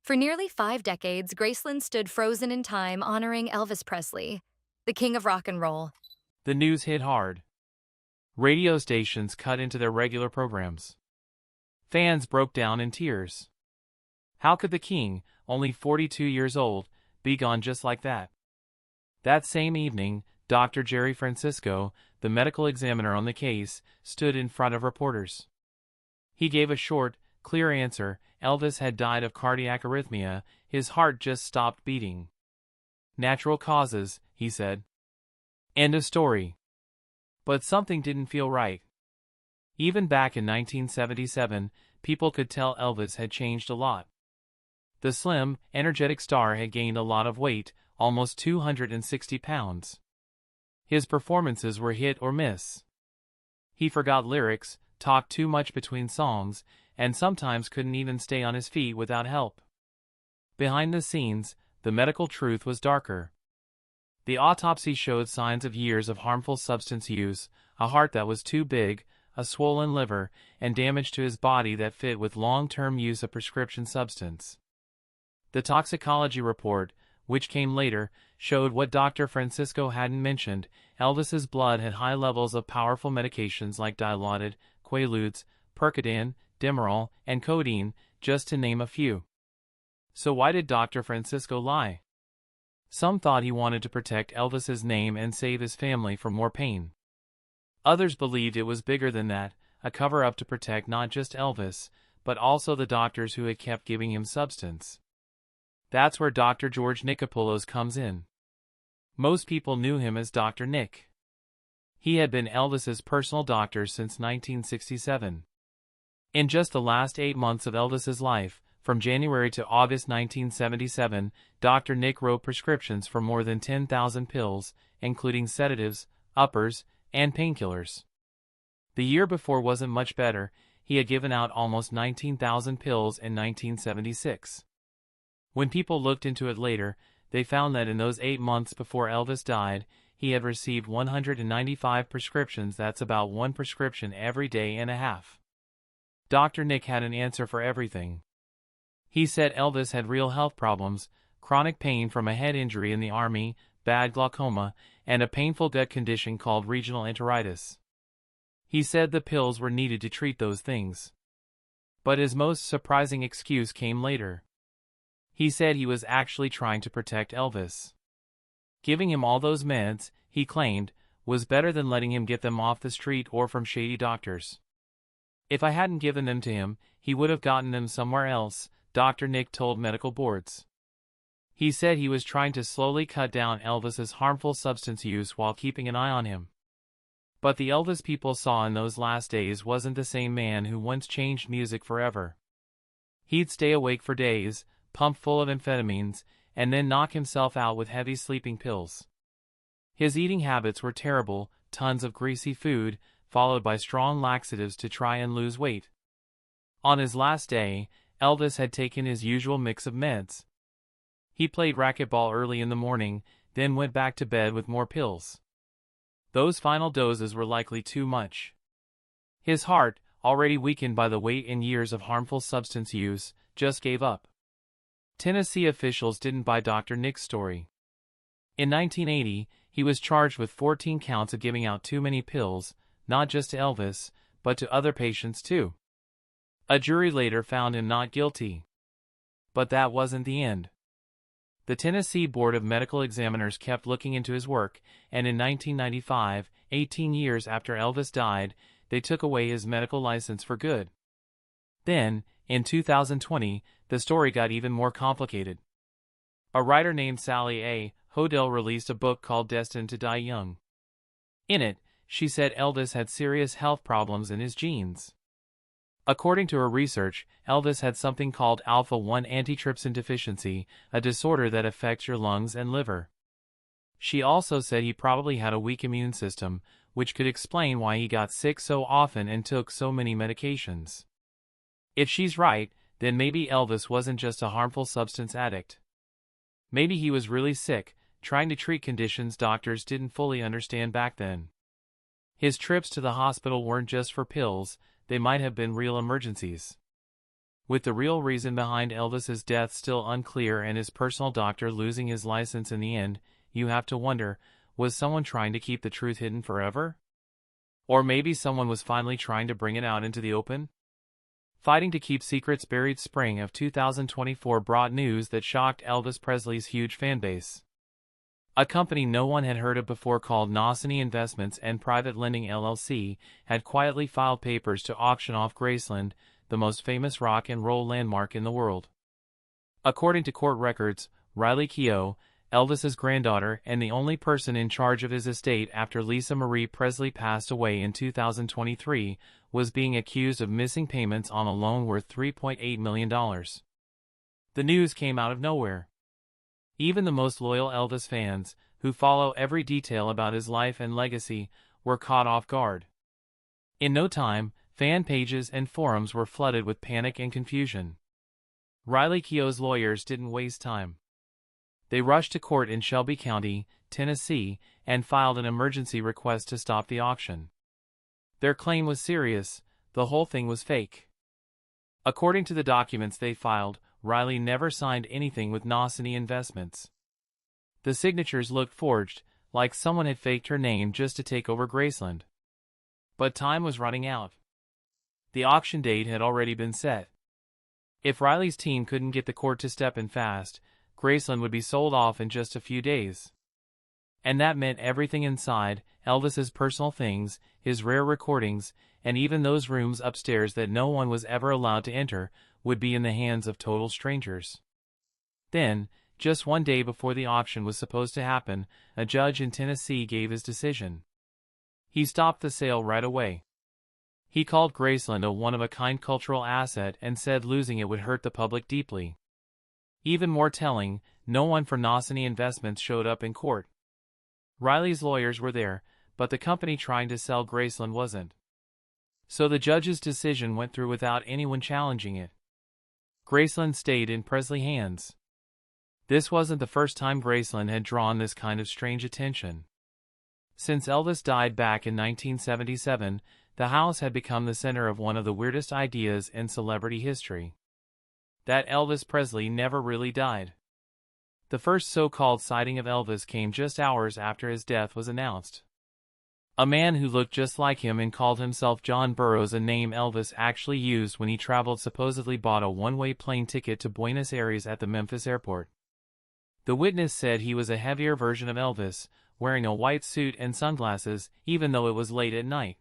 For nearly 5 decades, Graceland stood frozen in time honoring Elvis Presley, the king of rock and roll. The news hit hard. Radio stations cut into their regular programs. Fans broke down in tears. How could the king, only 42 years old, be gone just like that? That same evening, Dr. Jerry Francisco, the medical examiner on the case, stood in front of reporters. He gave a short, clear answer. Elvis had died of cardiac arrhythmia, his heart just stopped beating. Natural causes, he said. End of story. But something didn't feel right. Even back in 1977, people could tell Elvis had changed a lot. The slim, energetic star had gained a lot of weight, almost 260 pounds. His performances were hit or miss. He forgot lyrics, talked too much between songs, and sometimes couldn't even stay on his feet without help. Behind the scenes, the medical truth was darker. The autopsy showed signs of years of harmful substance use, a heart that was too big, a swollen liver, and damage to his body that fit with long-term use of prescription substance. The toxicology report, which came later, showed what Dr. Francisco hadn't mentioned. Elvis's blood had high levels of powerful medications like Dilaudid, Quaaludes, Percodan, Demerol, and codeine, just to name a few. So why did Dr. Francisco lie? Some thought he wanted to protect Elvis's name and save his family from more pain. Others believed it was bigger than that, a cover-up to protect not just Elvis, but also the doctors who had kept giving him substance. That's where Dr. George Nichopoulos comes in. Most people knew him as Dr. Nick. He had been Elvis's personal doctor since 1967. In just the last 8 months of Elvis's life, from January to August 1977, Dr. Nick wrote prescriptions for more than 10,000 pills, including sedatives, uppers, and painkillers. The year before wasn't much better. He had given out almost 19,000 pills in 1976. When people looked into it later, they found that in those 8 months before Elvis died, he had received 195 prescriptions. That's about one prescription every day and a half. Dr. Nick had an answer for everything. He said Elvis had real health problems, chronic pain from a head injury in the army, bad glaucoma, and a painful gut condition called regional enteritis. He said the pills were needed to treat those things. But his most surprising excuse came later. He said he was actually trying to protect Elvis. Giving him all those meds, he claimed, was better than letting him get them off the street or from shady doctors. If I hadn't given them to him, he would have gotten them somewhere else, Dr. Nick told medical boards. He said he was trying to slowly cut down Elvis's harmful substance use while keeping an eye on him. But the Elvis people saw in those last days wasn't the same man who once changed music forever. He'd stay awake for days, pumped full of amphetamines, and then knock himself out with heavy sleeping pills. His eating habits were terrible, tons of greasy food, followed by strong laxatives to try and lose weight. On his last day, Elvis had taken his usual mix of meds. He played racquetball early in the morning, then went back to bed with more pills. Those final doses were likely too much. His heart, already weakened by the weight and years of harmful substance use, just gave up. Tennessee officials didn't buy Dr. Nick's story. In 1980, he was charged with 14 counts of giving out too many pills, not just to Elvis, but to other patients too. A jury later found him not guilty. But that wasn't the end. The Tennessee Board of Medical Examiners kept looking into his work, and in 1995, 18 years after Elvis died, they took away his medical license for good. Then, in 2020, the story got even more complicated. A writer named Sally A. Hodel released a book called Destined to Die Young. In it, she said Elvis had serious health problems in his genes. According to her research, Elvis had something called alpha-1 antitrypsin deficiency, a disorder that affects your lungs and liver. She also said he probably had a weak immune system, which could explain why he got sick so often and took so many medications. If she's right, then maybe Elvis wasn't just a harmful substance addict. Maybe he was really sick, trying to treat conditions doctors didn't fully understand back then. His trips to the hospital weren't just for pills, they might have been real emergencies. With the real reason behind Elvis's death still unclear and his personal doctor losing his license in the end, you have to wonder, was someone trying to keep the truth hidden forever? Or maybe someone was finally trying to bring it out into the open? Fighting to keep secrets buried. Spring of 2024 brought news that shocked Elvis Presley's huge fanbase. A company no one had heard of before called Nosany Investments and Private Lending LLC had quietly filed papers to auction off Graceland, the most famous rock and roll landmark in the world. According to court records, Riley Keough, Elvis's granddaughter and the only person in charge of his estate after Lisa Marie Presley passed away in 2023, was being accused of missing payments on a loan worth $3.8 million. The news came out of nowhere. Even the most loyal Elvis fans, who follow every detail about his life and legacy, were caught off guard. In no time, fan pages and forums were flooded with panic and confusion. Riley Keough's lawyers didn't waste time. They rushed to court in Shelby County, Tennessee, and filed an emergency request to stop the auction. Their claim was serious: the whole thing was fake. According to the documents they filed, Riley never signed anything with Nosany Investments. The signatures looked forged, like someone had faked her name just to take over Graceland. But time was running out. The auction date had already been set. If Riley's team couldn't get the court to step in fast, Graceland would be sold off in just a few days. And that meant everything inside, Elvis's personal things, his rare recordings, and even those rooms upstairs that no one was ever allowed to enter, would be in the hands of total strangers. Then, just one day before the auction was supposed to happen, a judge in Tennessee gave his decision. He stopped the sale right away. He called Graceland a one-of-a-kind cultural asset and said losing it would hurt the public deeply. Even more telling, no one for Nosany Investments showed up in court. Riley's lawyers were there, but the company trying to sell Graceland wasn't. So the judge's decision went through without anyone challenging it. Graceland stayed in Presley hands. This wasn't the first time Graceland had drawn this kind of strange attention. Since Elvis died back in 1977, the house had become the center of one of the weirdest ideas in celebrity history: that Elvis Presley never really died. The first so-called sighting of Elvis came just hours after his death was announced. A man who looked just like him and called himself John Burroughs, a name Elvis actually used when he traveled, supposedly bought a one-way plane ticket to Buenos Aires at the Memphis airport. The witness said he was a heavier version of Elvis, wearing a white suit and sunglasses, even though it was late at night.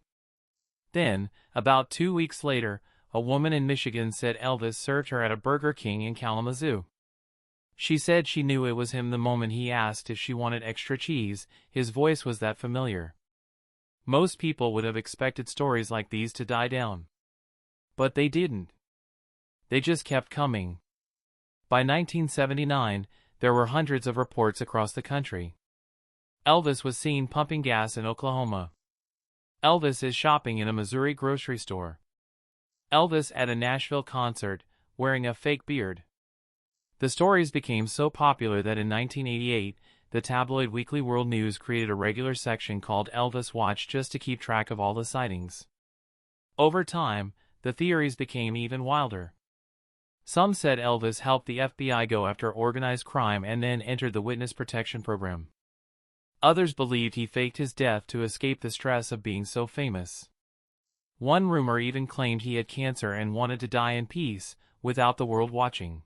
Then, about 2 weeks later, a woman in Michigan said Elvis served her at a Burger King in Kalamazoo. She said she knew it was him the moment he asked if she wanted extra cheese. His voice was that familiar. Most people would have expected stories like these to die down. But they didn't. They just kept coming. By 1979, there were hundreds of reports across the country. Elvis was seen pumping gas in Oklahoma. Elvis is shopping in a Missouri grocery store. Elvis at a Nashville concert, wearing a fake beard. The stories became so popular that in 1988, the tabloid Weekly World News created a regular section called Elvis Watch just to keep track of all the sightings. Over time, the theories became even wilder. Some said Elvis helped the FBI go after organized crime and then entered the witness protection program. Others believed he faked his death to escape the stress of being so famous. One rumor even claimed he had cancer and wanted to die in peace, without the world watching.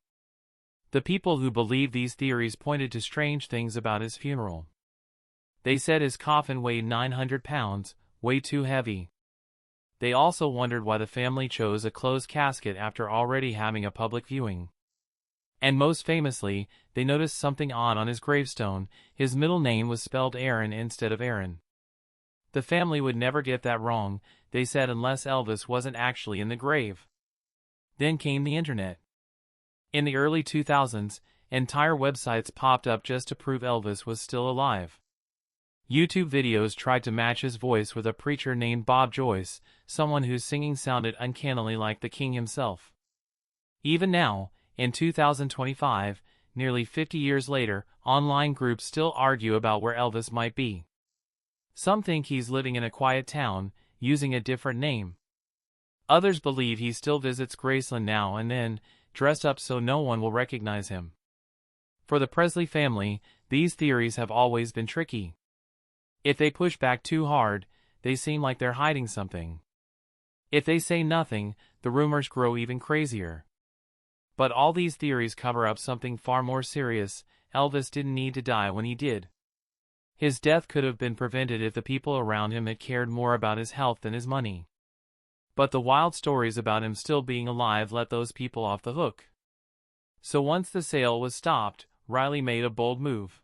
The people who believed these theories pointed to strange things about his funeral. They said his coffin weighed 900 pounds, way too heavy. They also wondered why the family chose a closed casket after already having a public viewing. And most famously, they noticed something odd on his gravestone: his middle name was spelled Aaron instead of Aaron. The family would never get that wrong, they said, unless Elvis wasn't actually in the grave. Then came the internet. In the early 2000s, entire websites popped up just to prove Elvis was still alive. YouTube videos tried to match his voice with a preacher named Bob Joyce, someone whose singing sounded uncannily like the king himself. Even now, in 2025, nearly 50 years later, online groups still argue about where Elvis might be. Some think he's living in a quiet town, using a different name. Others believe he still visits Graceland now and then, dressed up so no one will recognize him. For the Presley family, these theories have always been tricky. If they push back too hard, they seem like they're hiding something. If they say nothing, the rumors grow even crazier. But all these theories cover up something far more serious. Elvis didn't need to die when he did. His death could have been prevented if the people around him had cared more about his health than his money. But the wild stories about him still being alive let those people off the hook. So once the sale was stopped, Riley made a bold move.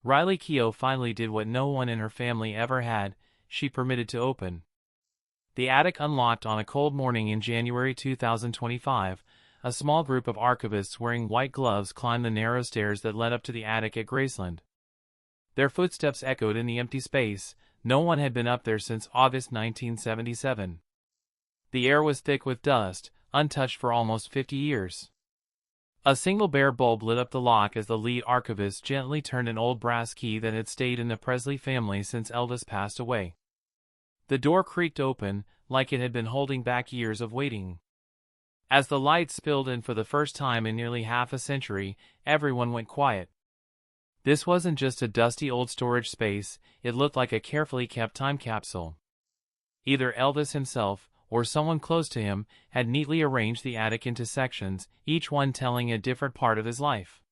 Riley Keough finally did what no one in her family ever had. She permitted to open. The attic unlocked on a cold morning in January 2025. A small group of archivists wearing white gloves climbed the narrow stairs that led up to the attic at Graceland. Their footsteps echoed in the empty space. No one had been up there since August 1977. The air was thick with dust, untouched for almost 50 years. A single bare bulb lit up the lock as the lead archivist gently turned an old brass key that had stayed in the Presley family since Elvis passed away. The door creaked open, like it had been holding back years of waiting. As the light spilled in for the first time in nearly half a century, everyone went quiet. This wasn't just a dusty old storage space, it looked like a carefully kept time capsule. Either Elvis himself, or someone close to him, had neatly arranged the attic into sections, each one telling a different part of his life.